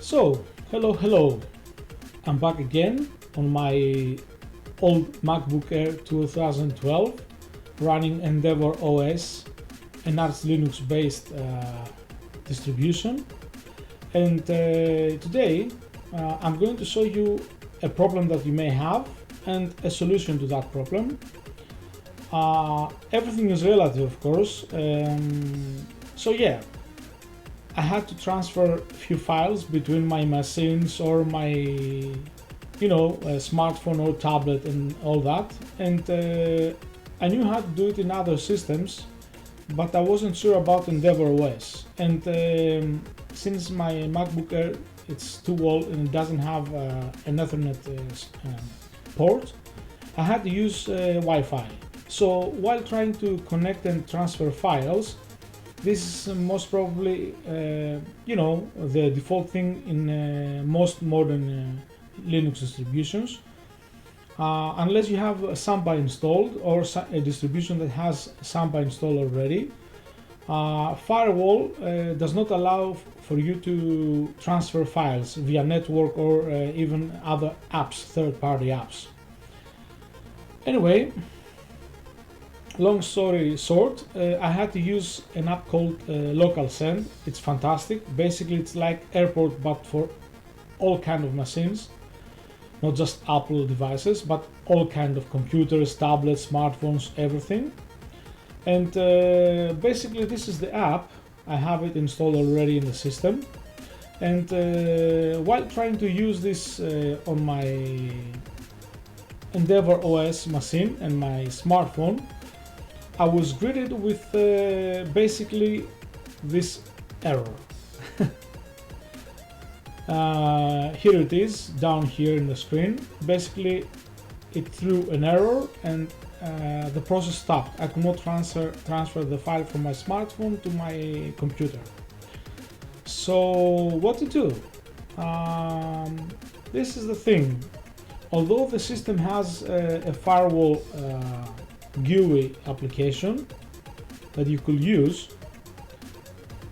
So, hello, I'm back again on my old MacBook Air 2012 running EndeavourOS, an Arch Linux based distribution, and today I'm going to show you a problem that you may have and a solution to that problem. Everything is relative, of course, so yeah, I had to transfer a few files between my machines or my, smartphone or tablet and all that, and I knew how to do it in other systems, but I wasn't sure about EndeavourOS. And since my MacBook Air, it's too old and it doesn't have an Ethernet port, I had to use Wi-Fi. So while trying to connect and transfer files, this is most probably, the default thing in most modern Linux distributions, unless you have Samba installed or a distribution that has Samba installed already. Firewall does not allow for you to transfer files via network or even other apps, third-party apps. Anyway, long story short, I had to use an app called LocalSend. It's fantastic. Basically, it's like airport but for all kind of machines, not just Apple devices, but all kind of computers, tablets, smartphones, everything. And basically, this is the app. I have it installed already in the system. And while trying to use this on my EndeavourOS machine and my smartphone, I was greeted with basically this error. Here it is, down here in the screen. Basically, it threw an error and the process stopped. I could not transfer the file from my smartphone to my computer. So what to do? This is the thing. Although the system has a firewall GUI application that you could use,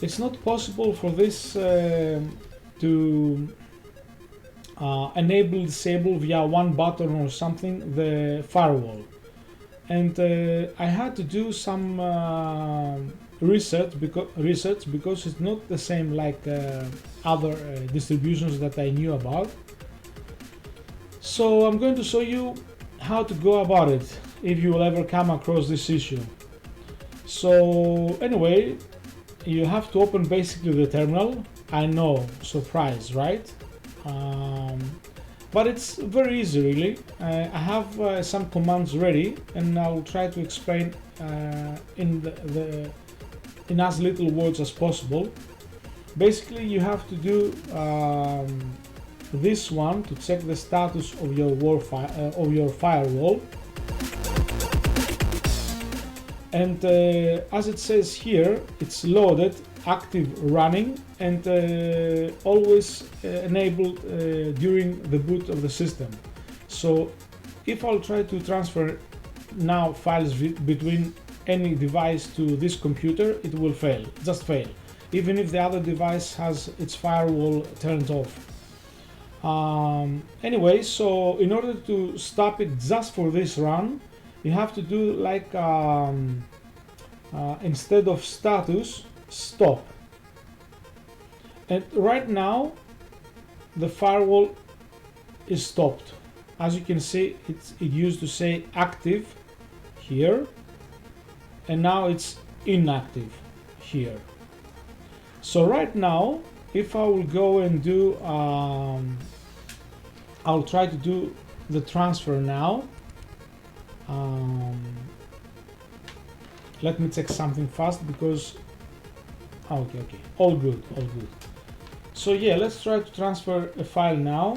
it's not possible for this to enable, disable via one button or something the firewall. And I had to do some research because it's not the same like other distributions that I knew about. So I'm going to show you how to go about it if you will ever come across this issue. So anyway, you have to open basically the terminal. I know, surprise, right? But it's very easy really. I have some commands ready and I'll try to explain in as little words as possible. Basically, you have to do this one to check the status of your firewall. And as it says here, it's loaded, active, running, and always enabled during the boot of the system. So if I'll try to transfer now files between any device to this computer, it will fail, just fail, even if the other device has its firewall turned off. Anyway, so in order to stop it just for this run, you have to do like instead of status, stop. And right now the firewall is stopped. As you can see, it used to say active here and now it's inactive here. So right now, if I will go and do I'll try to do the transfer now. Let me check something fast because okay, all good. So yeah, let's try to transfer a file now.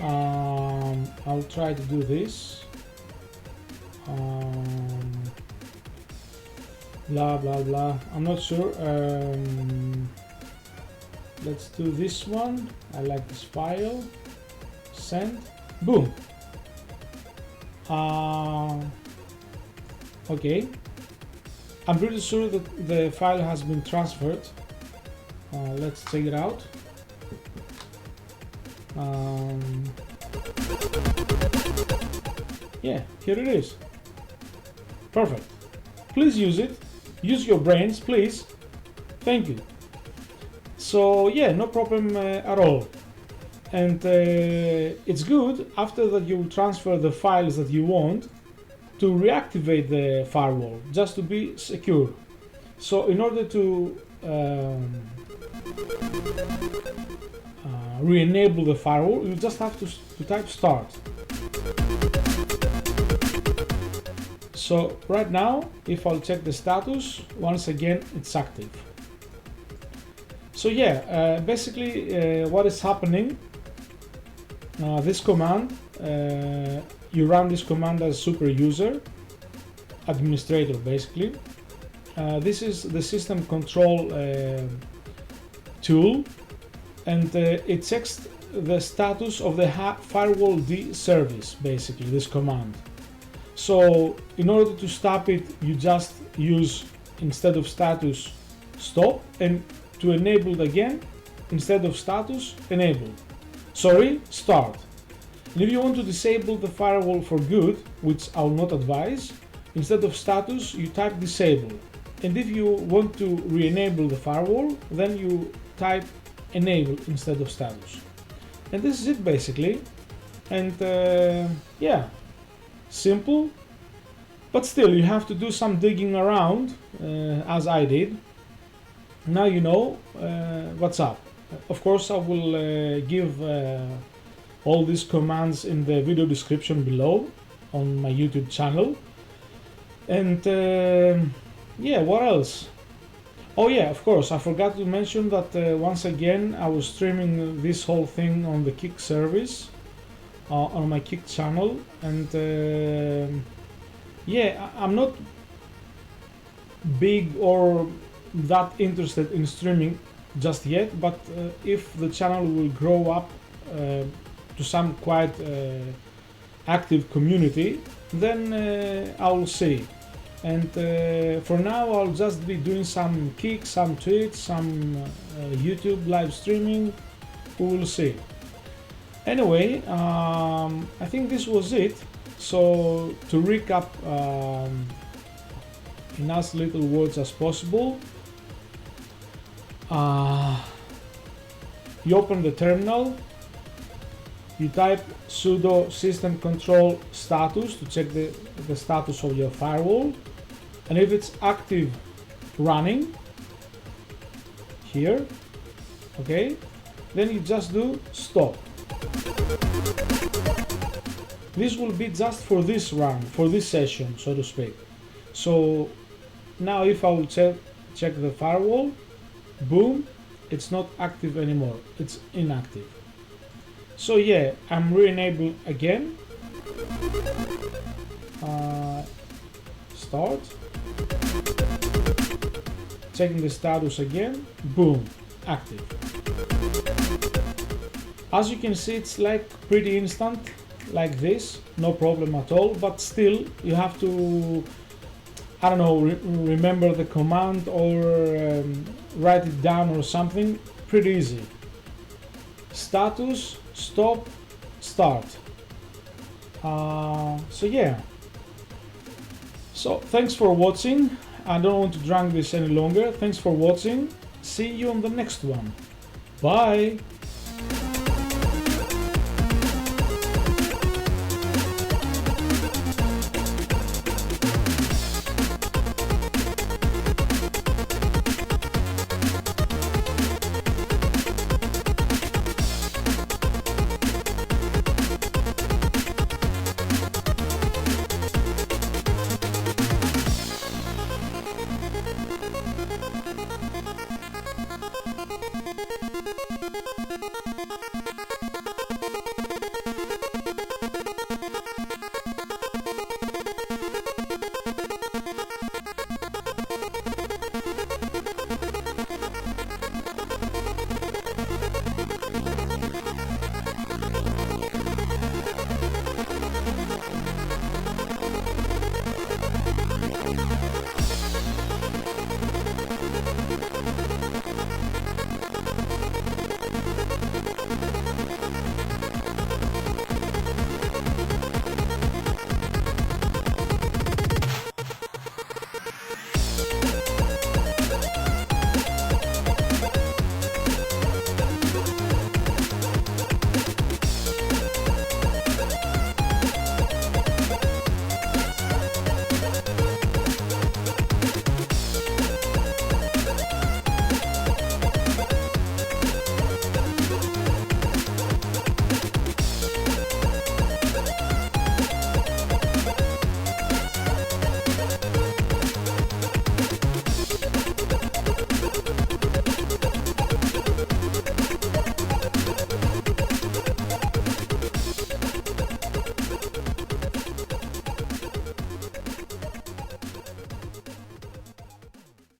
I'll try to do this. blah blah blah. I'm not sure. Let's do this one. I like this file. Send. Boom. Okay. I'm pretty sure that the file has been transferred. Let's check it out. Yeah, here it is. Perfect. Please use it. Use your brains, please. Thank you. So yeah, no problem at all. And it's good after that you transfer the files that you want to reactivate the firewall, just to be secure. So in order to re-enable the firewall, you just have to type start. So right now, if I'll check the status, once again it's active. So yeah, basically what is happening, this command, you run this command as super user, administrator basically. This is the system control tool, and it checks the status of the firewalld service, basically, this command. So in order to stop it, you just use, instead of status, stop, and to enable it again, instead of status, enable. Sorry, start. And if you want to disable the firewall for good, which I will not advise, instead of status, you type disable. And if you want to re-enable the firewall, then you type enable instead of status. And this is it basically. And yeah, simple, but still you have to do some digging around, as I did. Now you know what's up. Of course, I will give all these commands in the video description below on my YouTube channel. And yeah, what else? Oh yeah, of course, I forgot to mention that once again I was streaming this whole thing on the Kick service, on my Kick channel. And yeah, I'm not big or that interested in streaming just yet, but if the channel will grow up to some quite active community, then I will see. And for now I'll just be doing some Kick, some Twitch, some YouTube live streaming. We will see. Anyway, I think this was it. So to recap in as little words as possible, you open the terminal, you type sudo systemctl status to check the status of your firewall, and if it's active running here, okay, then you just do stop. This will be just for this run, for this session, so to speak. So now if I will check the firewall, boom, it's not active anymore, it's inactive. So yeah, I'm re-enabling again. Start. Checking the status again, boom, active. As you can see, it's like pretty instant, like this, no problem at all, but still you have to, I don't know, remember the command or write it down or something. Pretty easy. Status, stop, start. So yeah. So thanks for watching. I don't want to drag this any longer. Thanks for watching. See you on the next one. Bye.